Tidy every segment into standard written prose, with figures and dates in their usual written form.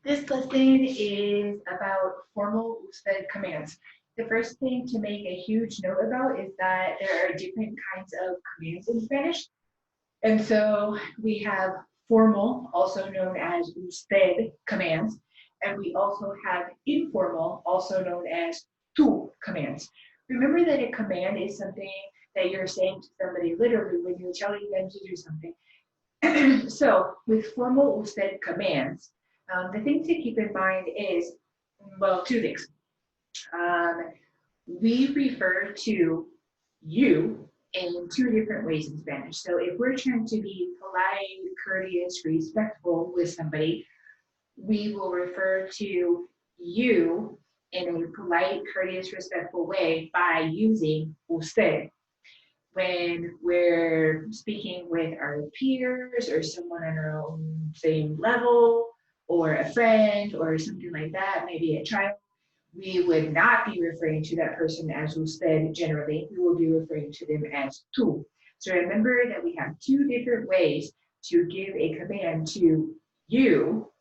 This lesson is about formal usted commands. The first thing to make a huge note about is that there are different kinds of commands in Spanish. And so we have formal, also known as usted commands, and we also have informal, also known as tú commands. Remember that a command is something that you're saying to somebody literally when you're telling them to do something. So with formal usted commands, the thing to keep in mind is, well, two things. Um, we refer to you in two different ways in Spanish. So if we're trying to be polite, courteous, respectful with somebody, we will refer to you in a polite, courteous, respectful way by using usted. When we're speaking with our peers or someone on our own same level or a friend or something like that, maybe a child, we would not be referring to that person as usted generally. We will be referring to them as tú. So remember that we have two different ways to give a command to you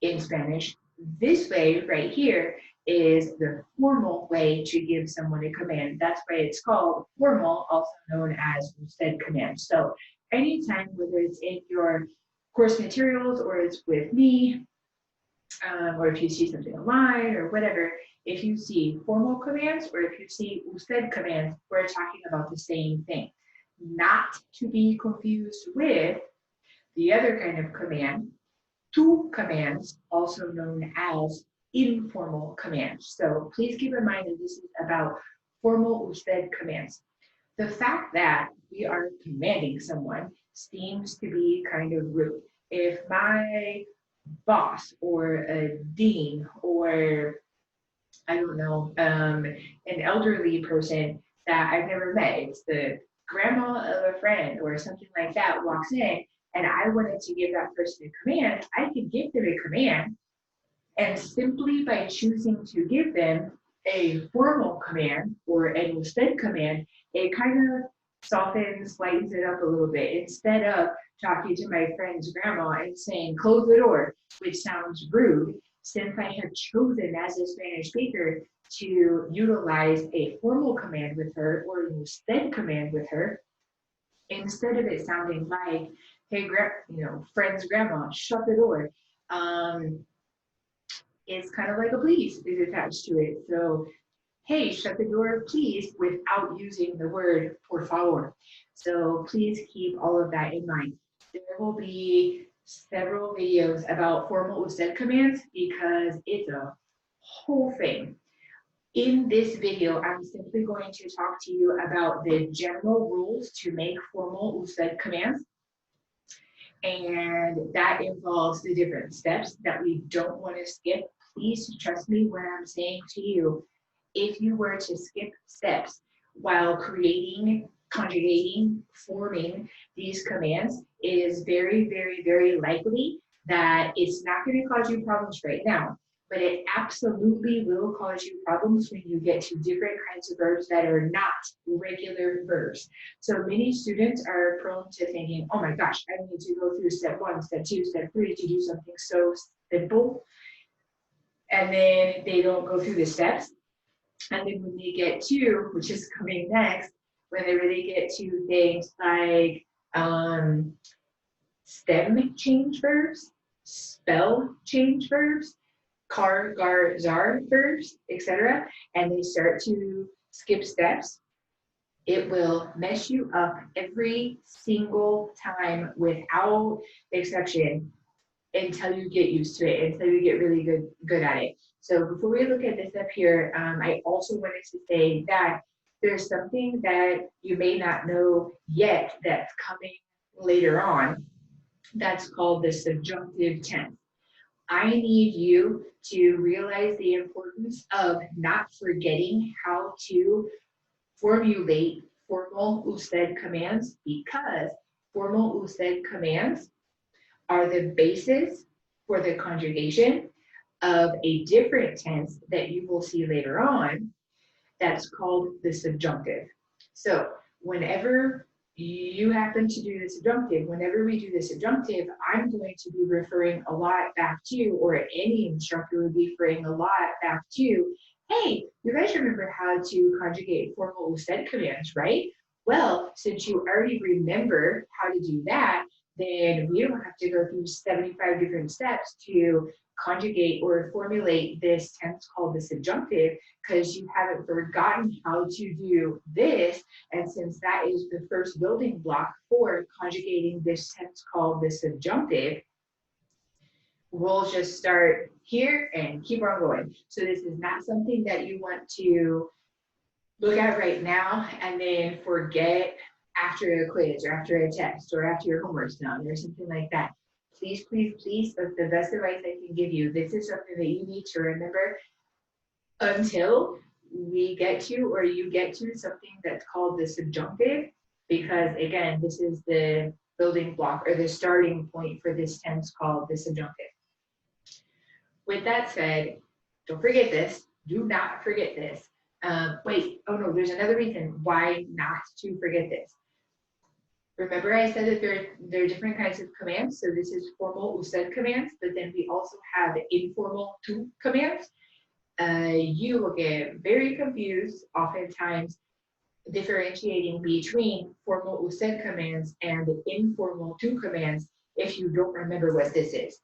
in Spanish. This way right here is the formal way to give someone a command. That's why it's called formal, also known as usted command. So anytime, whether it's in your course materials or it's with me, or if you see something online or whatever, if you see formal commands or if you see usted commands, we're talking about the same thing. Not to be confused with the other kind of command, tú commands, also known as informal commands. So please keep in mind that this is about formal usted commands. The fact that we are commanding someone seems to be kind of rude. If my boss or a dean or I don't know, an elderly person that I've never met, it's the grandma of a friend or something like that walks in and I wanted to give that person a command, I could give them a command and simply by choosing to give them a formal command or an usted command, it kind of softens, lightens it up a little bit. Instead of talking to my friend's grandma and saying, close the door, which sounds rude, since I have chosen as a Spanish speaker to utilize a formal command with her or an usted command with her, instead of it sounding like, hey, friend's grandma, shut the door. Um, it's kind of like a please is attached to it. So, hey, shut the door, please, without using the word por favor. So please keep all of that in mind. There will be several videos about formal usted commands because it's a whole thing. In this video, I'm simply going to talk to you about the general rules to make formal usted commands. And that involves the different steps that we don't want to skip. Please trust me when I'm saying to you, if you were to skip steps while creating, conjugating, forming these commands, it is very, very, very likely that it's not going to cause you problems right now, but it absolutely will cause you problems when you get to different kinds of verbs that are not regular verbs. So many students are prone to thinking, oh my gosh, I need to go through step one, step two, step three to do something so simple. And then they don't go through the steps. And then when they get to, which is coming next, whenever they get to things like stem change verbs, spell change verbs, car, gar, zar verbs, etc., and they start to skip steps, it will mess you up every single time without exception until you get used to it, until you get really good at it. So before we look at this up here, I also wanted to say that there's something that you may not know yet that's coming later on that's called the subjunctive tense. I need you to realize the importance of not forgetting how to formulate formal usted commands because formal usted commands are the basis for the conjugation of a different tense that you will see later on that's called the subjunctive. So whenever you happen to do the subjunctive. Whenever we do the subjunctive, I'm going to be referring a lot back to, or any instructor would be referring a lot back to, hey, you guys remember how to conjugate formal said commands, right? Well, since you already remember how to do that, then we don't have to go through 75 different steps to conjugate or formulate this tense called the subjunctive, because you haven't forgotten how to do this. And since that is the first building block for conjugating this tense called the subjunctive, we'll just start here and keep on going. So this is not something that you want to look at right now and then forget after a quiz or after a test or after your homework's done or something like that. Please, please, please, that's the best advice I can give you. This is something that you need to remember until we get to, or you get to, something that's called the subjunctive, because again, this is the building block or the starting point for this tense called the subjunctive. With that said, don't forget this. Do not forget this. Wait, oh no, there's another reason why not to forget this. Remember I said that there are different kinds of commands. So this is formal usted commands, but then we also have informal tu commands. You will get very confused oftentimes differentiating between formal usted commands and informal tu commands if you don't remember what this is.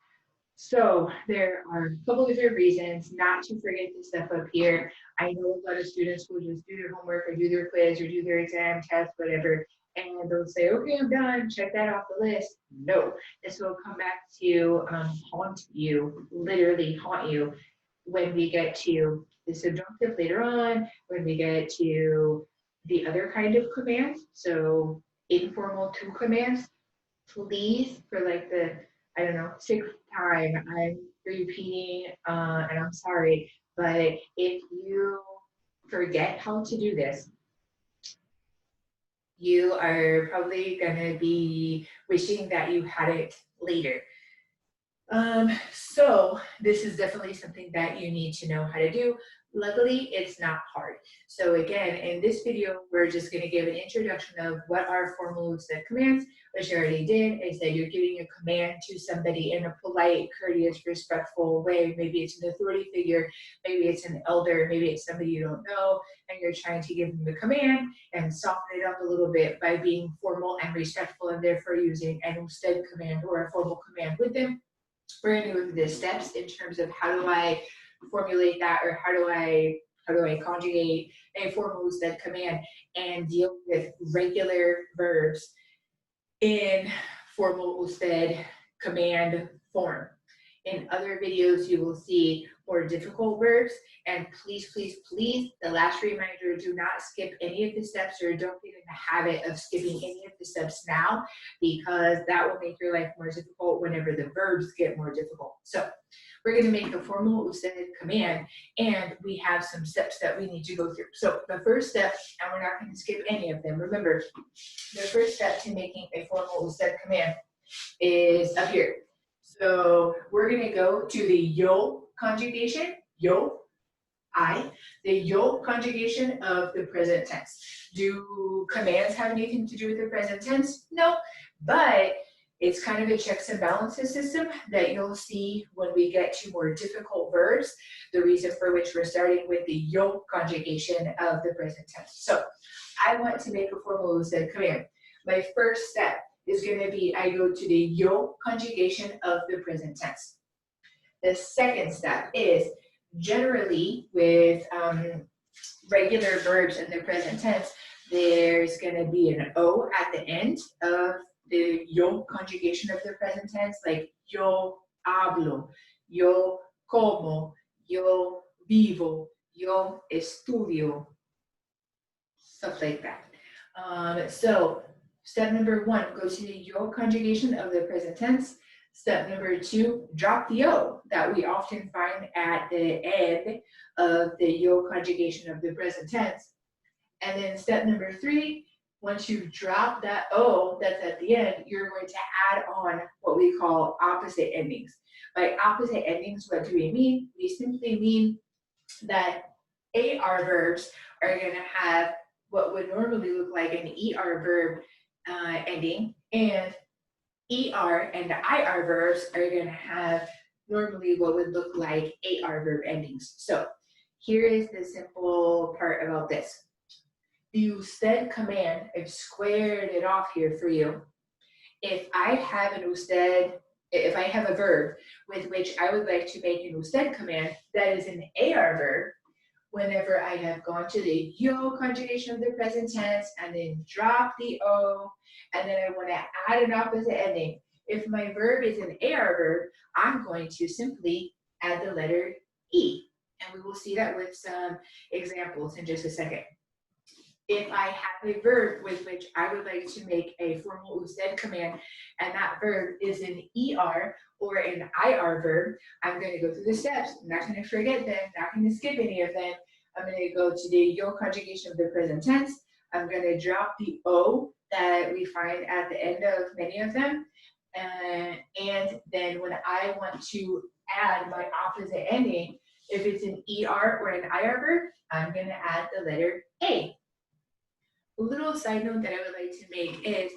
So there are a couple different reasons not to forget this stuff up here. I know a lot of students will just do their homework or do their quiz or do their exam, test, whatever, and they'll say, okay, I'm done, check that off the list. No, this will come back to haunt you, literally haunt you when we get to the subjunctive later on, when we get to the other kind of commands, so informal tu commands. Please, for like the, I don't know, sixth time, I'm repeating, and I'm sorry, but if you forget how to do this, you are probably gonna be wishing that you had it later. So this is definitely something that you need to know how to do. Luckily, it's not hard. So again, in this video, we're just going to give an introduction of what are formal set commands, which I already did. Is that you're giving a command to somebody in a polite, courteous, respectful way. Maybe it's an authority figure, maybe it's an elder, maybe it's somebody you don't know, and you're trying to give them a command and soften it up a little bit by being formal and respectful, and therefore using an usted command or a formal command with them. We're going to go through the steps in terms of how do I formulate that, or how do I conjugate a formal usted command and deal with regular verbs in formal usted command form. In other videos, you will see more difficult verbs, and please, please, please, the last reminder, do not skip any of the steps, or don't get in the habit of skipping any of the steps now, because that will make your life more difficult whenever the verbs get more difficult. So we're going to make a formal usted command, and we have some steps that we need to go through. So the first step, and we're not going to skip any of them, remember, the first step to making a formal usted command is up here. So we're going to go to the yo conjugation, yo, I, the yo conjugation of the present tense. Do commands have anything to do with the present tense? No, but it's kind of a checks and balances system that you'll see when we get to more difficult verbs, the reason for which we're starting with the yo conjugation of the present tense. So I want to make a formal usted command. My first step is going to be, I go to the yo conjugation of the present tense. The second step is, generally with regular verbs in the present tense, there's going to be an O at the end of the yo conjugation of the present tense, like yo hablo, yo como, yo vivo, yo estudio, stuff like that. So step number one, go to the yo conjugation of the present tense. Step number two, drop the O that we often find at the end of the yo conjugation of the present tense. And then step number three, once you drop that O that's at the end, you're going to add on what we call opposite endings. By opposite endings, what do we mean? We simply mean that AR verbs are going to have what would normally look like an ER verb ending, and ER and IR verbs are going to have normally what would look like AR verb endings. So here is the simple part about this. The usted command, I've squared it off here for you. If I have an usted, if I have a verb with which I would like to make an usted command that is an AR verb, whenever I have gone to the yo conjugation of the present tense and then drop the O, and then I want to add an opposite ending. If my verb is an AR verb, I'm going to simply add the letter E. And we will see that with some examples in just a second. If I have a verb with which I would like to make a formal usted command, and that verb is an ER or an IR verb, I'm going to go through the steps. I'm not going to forget them, not going to skip any of them. I'm going to go to the yo conjugation of the present tense. I'm going to drop the O that we find at the end of many of them. And then when I want to add my opposite ending, if it's an ER or an IR verb, I'm going to add the letter A. A little side note that I would like to make is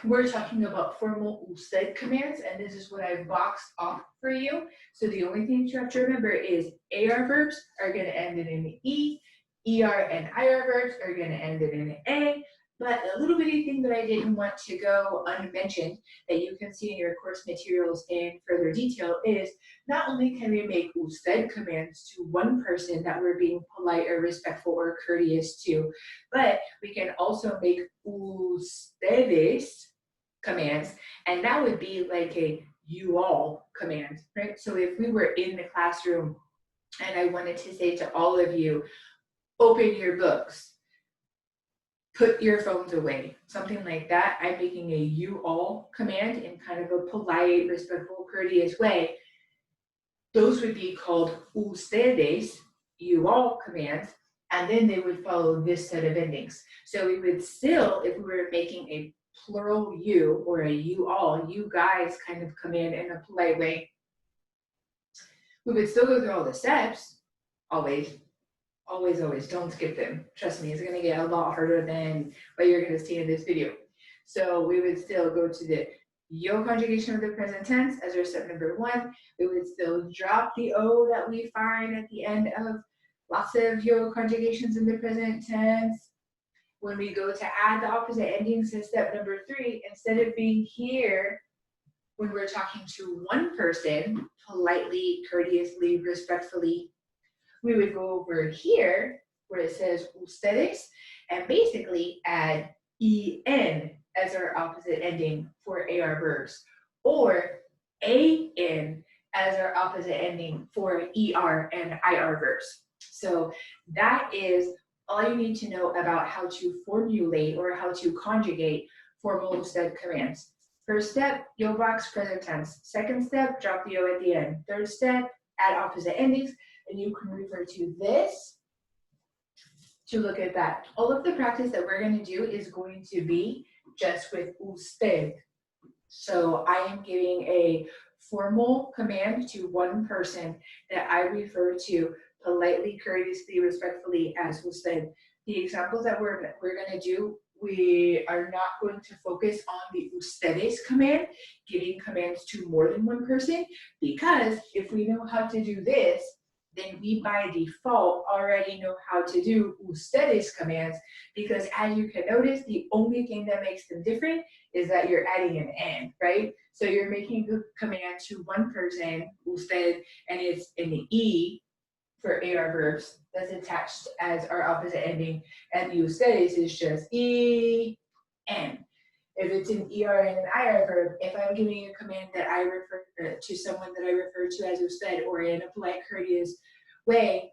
we're talking about formal usted commands, and this is what I've boxed off for you. So the only thing you have to remember is AR verbs are going to end in an E, ER and IR verbs are going to end in an A. But a little bitty thing that I didn't want to go unmentioned that you can see in your course materials in further detail is not only can we make usted commands to one person that we're being polite or respectful or courteous to, but we can also make ustedes commands, and that would be like a you all command, right? So if we were in the classroom and I wanted to say to all of you, open your books, put your phones away, something like that, I'm making a you all command in kind of a polite, respectful, courteous way. Those would be called ustedes, you all commands, and then they would follow this set of endings. So we would still, if we were making a plural you or a you all, you guys kind of command in a polite way, we would still go through all the steps, always, don't skip them. Trust me, it's gonna get a lot harder than what you're gonna see in this video. So we would still go to the yo conjugation of the present tense as our step number one. We would still drop the O that we find at the end of lots of yo conjugations in the present tense. When we go to add the opposite endings in step number three, instead of being here when we're talking to one person, politely, courteously, respectfully, we would go over here where it says ustedes and basically add en as our opposite ending for AR verbs, or an as our opposite ending for ER and IR verbs. So that is all you need to know about how to formulate or how to conjugate formal usted commands. First step, yo box present tense. Second step, drop the O at the end. Third step, add opposite endings. And you can refer to this to look at that. All of the practice that we're going to do is going to be just with usted. So I am giving a formal command to one person that I refer to politely, courteously, respectfully as usted. The examples that we're going to do, we are not going to focus on the ustedes command, giving commands to more than one person, because if we know how to do this, then we by default already know how to do ustedes commands, because as you can notice, the only thing that makes them different is that you're adding an N, right? So you're making a command to one person, usted, and it's an E for AR verbs that's attached as our opposite ending, and the ustedes is just EN. If it's an ER and an IR verb, if I'm giving a command that I refer to someone that I refer to as usted or in a polite, courteous way,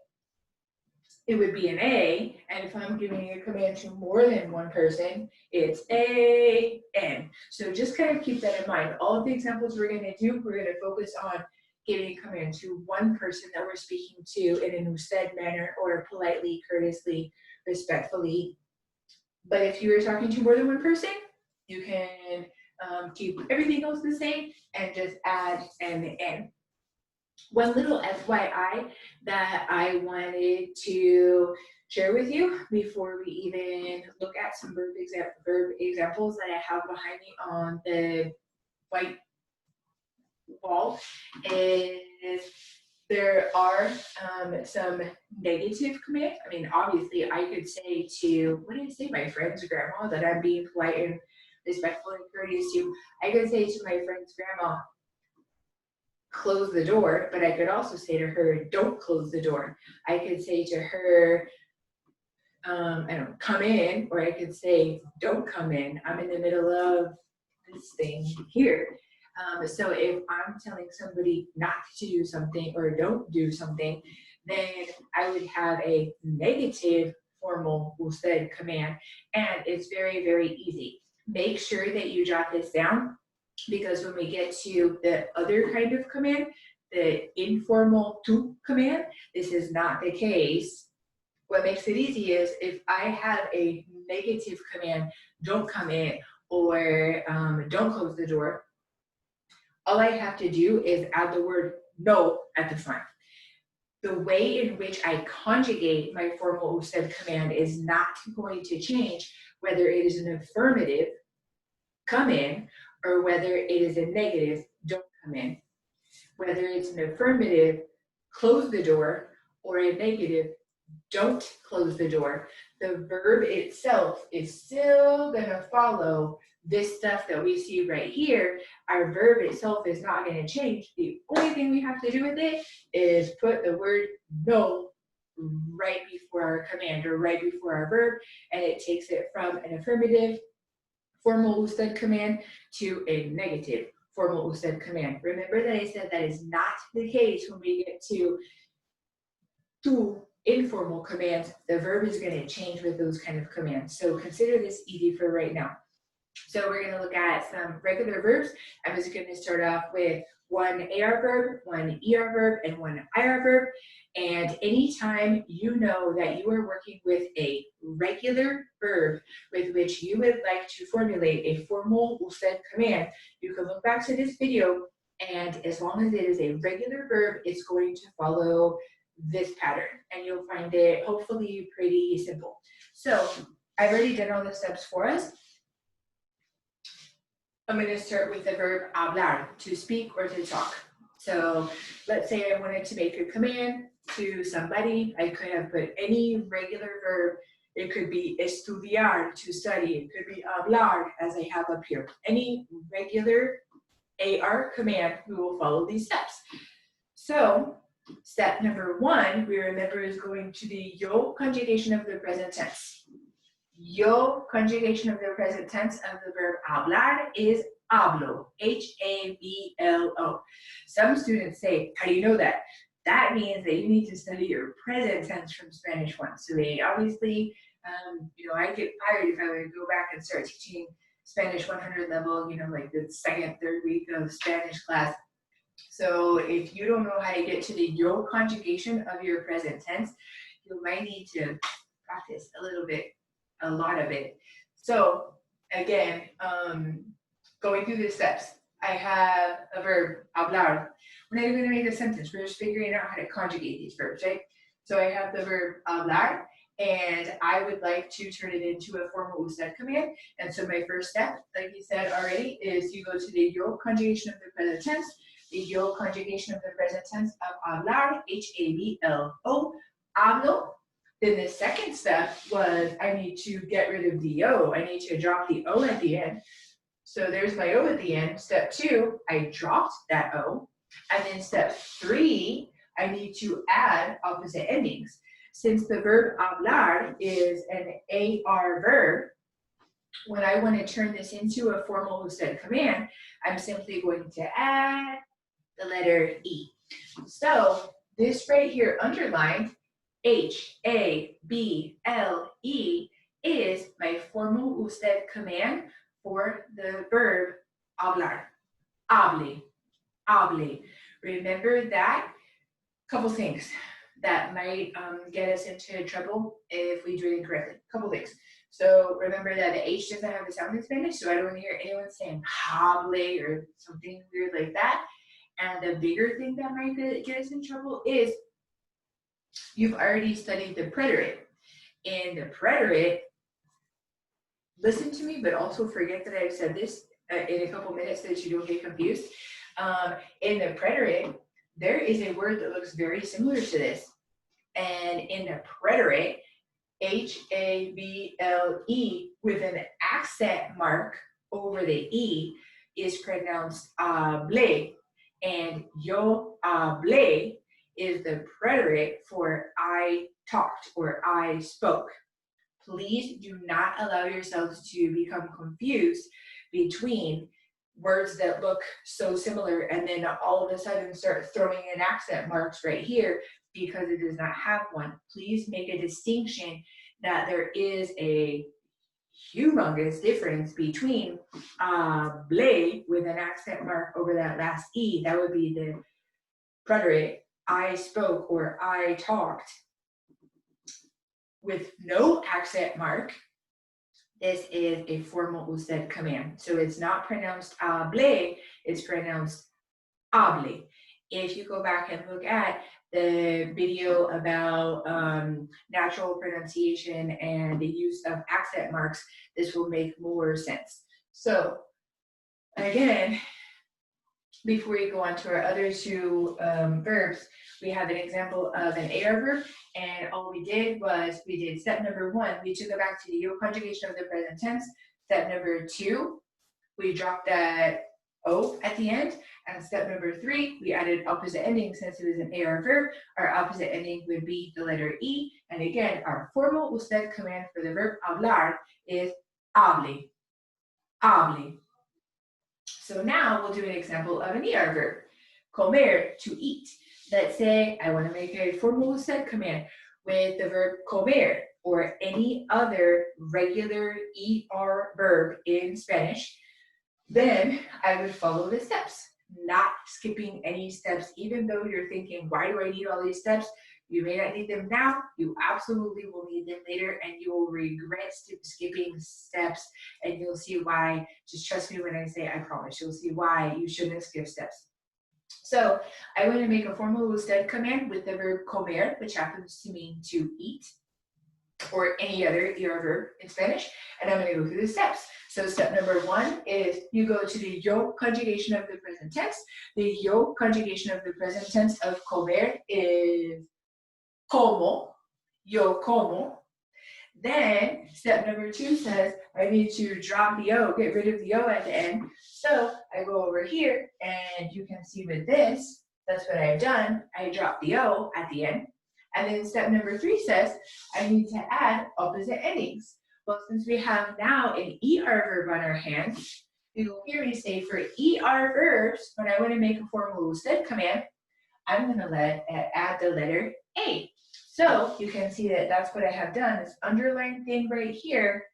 it would be an A. And if I'm giving a command to more than one person, it's AN. So just kind of keep that in mind. All of the examples we're going to do, we're going to focus on giving a command to one person that we're speaking to in an usted manner or politely, courteously, respectfully. But if you were talking to more than one person, you can keep everything else the same and just add an N. One little FYI that I wanted to share with you before we even look at some verb examples that I have behind me on the white wall is there are some negative commands. I mean, obviously, I could say to, what did I say, my friend's grandma that I'm being polite and respectful and courteous to. I could say to my friend's grandma, close the door, but I could also say to her, don't close the door. I could say to her, I don't know, come in, or I could say, don't come in. I'm in the middle of this thing here. So if I'm telling somebody not to do something or don't do something, then I would have a negative formal usted command, and it's very, very easy. Make sure that you jot this down, because when we get to the other kind of command, the informal tu command, this is not the case. What makes it easy is if I have a negative command, don't come in, or don't close the door, all I have to do is add the word no at the front. The way in which I conjugate my formal usted command is not going to change whether it is an affirmative, come in, or whether it is a negative, don't come in. Whether it's an affirmative, close the door, or a negative, don't close the door, the verb itself is still going to follow this stuff that we see right here. Our verb itself is not going to change. The only thing we have to do with it is put the word no right before our command or right before our verb, and it takes it from an affirmative formal usted command to a negative formal usted command. Remember that I said that is not the case when we get to informal commands. The verb is going to change with those kind of commands. So consider this easy for right now. So we're going to look at some regular verbs. I'm just going to start off with one AR verb, one ER verb, and one IR verb. And anytime you know that you are working with a regular verb with which you would like to formulate a formal usted command, you can look back to this video, and as long as it is a regular verb, it's going to follow this pattern, and you'll find it hopefully pretty simple. So I've already done all the steps for us. I'm going to start with the verb hablar, to speak or to talk. So let's say I wanted to make a command to somebody. I could have put any regular verb. It could be estudiar, to study. It could be hablar, as I have up here. Any regular AR command, we will follow these steps. So step number one, we remember, is going to be yo conjugation of the present tense. Yo conjugation of the present tense of the verb hablar is hablo, H-A-B-L-O. Some students say, how do you know that? That means that you need to study your present tense from Spanish 1. So they obviously, I'd get fired if I would go back and start teaching Spanish 100 level, like the second, third week of Spanish class. So if you don't know how to get to the yo conjugation of your present tense, you might need to practice a lot of it. So again, going through the steps, I have a verb, hablar. We're not even going to make a sentence. We're just figuring out how to conjugate these verbs, right? So I have the verb hablar, and I would like to turn it into a formal usted command. And so my first step, like you said already, is you go to the yo conjugation of the present tense. The yo conjugation of the present tense of hablar, H-A-B-L-O, hablo. Then the second step was I need to get rid of the O. I need to drop the O at the end. So there's my O at the end. Step two, I dropped that O. And then step three, I need to add opposite endings. Since the verb hablar is an AR verb, when I want to turn this into a formal usted command, I'm simply going to add the letter E. So this right here underlined, H-A-B-L-E, is my formal usted command for the verb hablar. Hable, hable. Remember that. Couple things that might get us into trouble if we do it incorrectly. Couple things. So remember that the H doesn't have a sound in Spanish, so I don't want to hear anyone saying hable or something weird like that. And And the bigger thing that might get us in trouble is you've already studied the preterite. In the preterite, listen to me, but also forget that I've said this in a couple minutes so that you don't get confused. In the preterite, there is a word that looks very similar to this. And in the preterite, Hable with an accent mark over the E is pronounced hable. And yo hable is the preterite for I talked or I spoke. Please do not allow yourselves to become confused between words that look so similar and then all of a sudden start throwing in accent marks right here because it does not have one. Please make a distinction that there is a humongous difference between blay with an accent mark over that last E. That would be the preterite I spoke or I talked. With no accent mark, this is a formal usted command. So it's not pronounced hable, it's pronounced hable. If you go back and look at the video about natural pronunciation and the use of accent marks, this will make more sense. So again, before we go on to our other two verbs, we have an example of an AR verb, and all we did was we did step number 1, we took it back to the yo conjugation of the present tense. Step number 2, we dropped that O at the end, and step number 3, we added opposite ending. Since it was an AR verb, our opposite ending would be the letter E, and again, our formal usted command for the verb hablar is hable, hable. So now we'll do an example of an ER verb, comer, to eat. Let's say I want to make a formal usted command with the verb comer or any other regular ER verb in Spanish. Then I would follow the steps, not skipping any steps, even though you're thinking, why do I need all these steps? You may not need them now, you absolutely will need them later, and you will regret skipping steps, and you'll see why. Just trust me when I say, I promise, you'll see why you shouldn't skip steps. So I want to make a formal usted command with the verb comer, which happens to mean to eat, or any other ER verb in Spanish, and I'm going to go through the steps. So step number 1 is you go to the yo conjugation of the present tense. The yo conjugation of the present tense of comer is como, yo como. Then step number 2 says I need to drop the O, get rid of the O at the end. So I go over here and you can see with this, that's what I've done. I drop the O at the end. And then step number 3 says I need to add opposite endings. Well, since we have now an ER verb on our hands, you will hear me say for ER verbs, when I want to make a formal usted command, I'm going to add the letter A. So you can see that that's what I have done. This underlined thing right here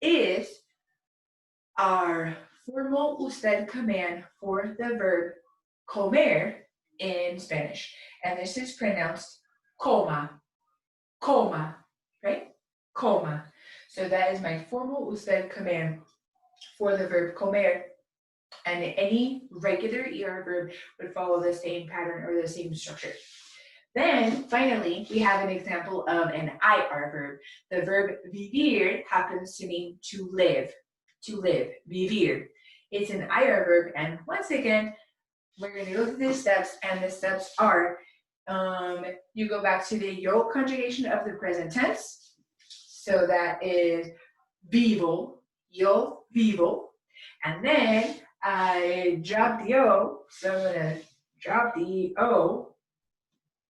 is our formal usted command for the verb comer in Spanish. And this is pronounced coma, coma, right? Coma. So that is my formal usted command for the verb comer. And any regular ER verb would follow the same pattern or the same structure. Then finally, we have an example of an IR verb. The verb vivir happens to mean to live, vivir. It's an IR verb, and once again, we're going to look at the steps, and the steps are, you go back to the yo conjugation of the present tense. So that is vivo, yo vivo. And then I drop the O, so I'm going to drop the O.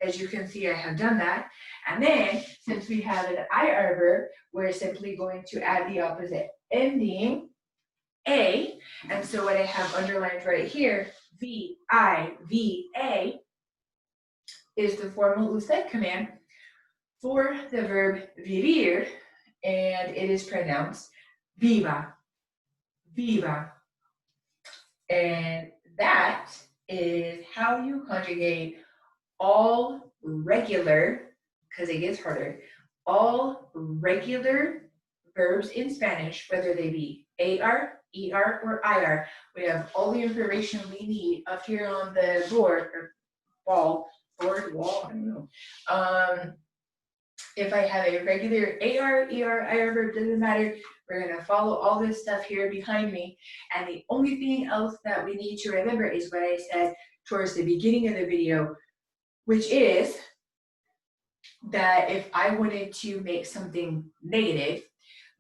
As you can see, I have done that. And then, since we have an IR verb, we're simply going to add the opposite ending, A. And so what I have underlined right here, V-I-V-A, is the formal usted command for the verb vivir, and it is pronounced viva, viva. And that is how you conjugate all regular, because it gets harder, all regular verbs in Spanish, whether they be AR, ER, or IR. We have all the information we need up here on the board, or wall, wall, I don't know. If I have a regular AR, ER, IR verb, doesn't matter. We're gonna follow all this stuff here behind me. And the only thing else that we need to remember is what I said towards the beginning of the video, which is that if I wanted to make something negative,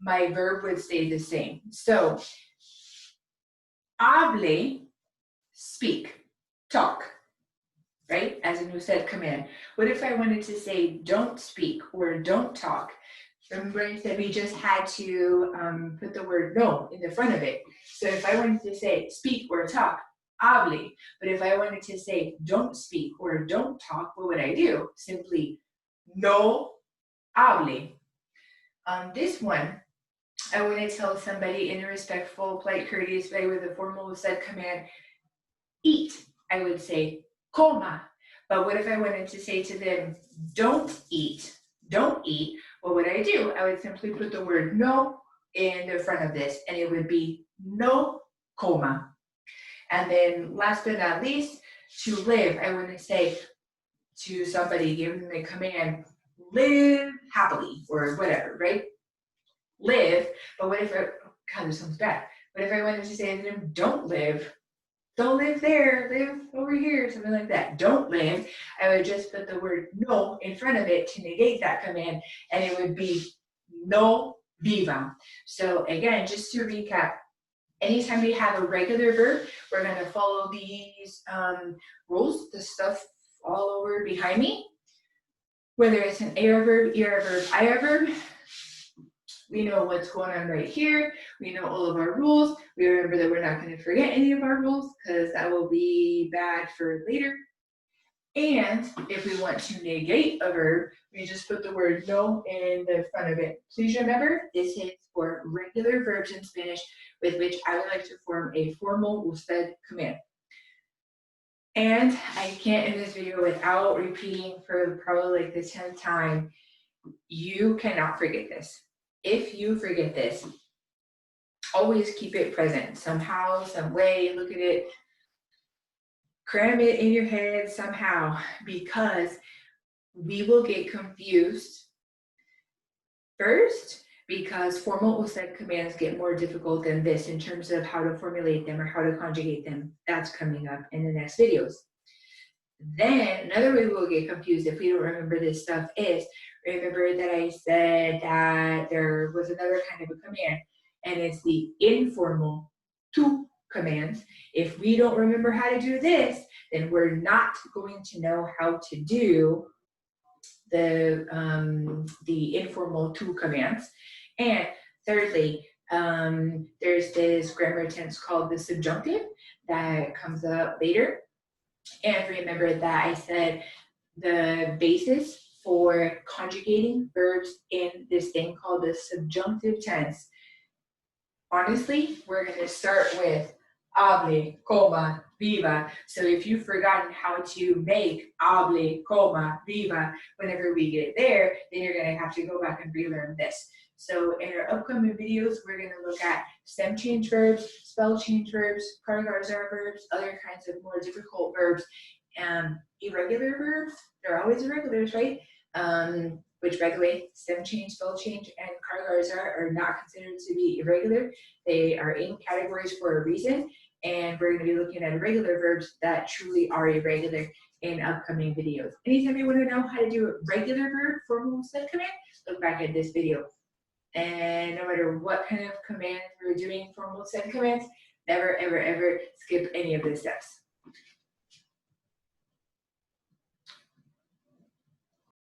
my verb would stay the same. So, hable, speak, talk, right? As in usted command. What if I wanted to say don't speak or don't talk? Remember I said we just had to put the word no in the front of it. So if I wanted to say speak or talk, hable. But if I wanted to say don't speak or don't talk, what would I do? Simply no hable. On this one, I want to tell somebody in a respectful, polite, courteous way with a formal said command, eat. I would say coma. But what if I wanted to say to them, don't eat, what would I do? I would simply put the word no in the front of this, and it would be no coma. And then last but not least, to live, I want to say to somebody, give them the command, live happily, or whatever, right? Live, but what if God, this sounds bad. What if I wanted to say to them, don't live there, live over here, something like that. Don't live. I would just put the word no in front of it to negate that command, and it would be no viva. So again, just to recap, anytime we have a regular verb, we're going to follow these rules, the stuff all over behind me. Whether it's an AR verb, ER verb, IR verb, we know what's going on right here. We know all of our rules. We remember that we're not going to forget any of our rules because that will be bad for later. And if we want to negate a verb, we just put the word no in the front of it. Please remember, this is for regular verbs in Spanish with which I would like to form a formal usted command. And I can't end this video without repeating for probably like the 10th time, you cannot forget this. If you forget this, always keep it present somehow, some way, look at it, cram it in your head somehow, because we will get confused first, because formal usted commands get more difficult than this in terms of how to formulate them or how to conjugate them. That's coming up in the next videos. Then another way we'll get confused if we don't remember this stuff is, remember that I said that there was another kind of a command, and it's the informal to command. If we don't remember how to do this, then we're not going to know how to do the informal to commands. And thirdly, there's this grammar tense called the subjunctive that comes up later. And remember that I said the basis for conjugating verbs in this thing called the subjunctive tense. Honestly, we're going to start with hable, coma, viva. So if you've forgotten how to make hable, coma, viva, whenever we get there, then you're going to have to go back and relearn this. So in our upcoming videos, we're going to look at stem change verbs, spell change verbs, cargo verbs, other kinds of more difficult verbs, irregular verbs. They're always irregulars, right? Which, by the way, stem change, spell change, and cargo are not considered to be irregular. They are in categories for a reason, and we're going to be looking at irregular verbs that truly are irregular in upcoming videos. Anytime you want to know how to do a regular verb, formal usted command, look back at this video. And no matter what kind of commands we're doing, formal usted commands, never, ever, ever skip any of the steps.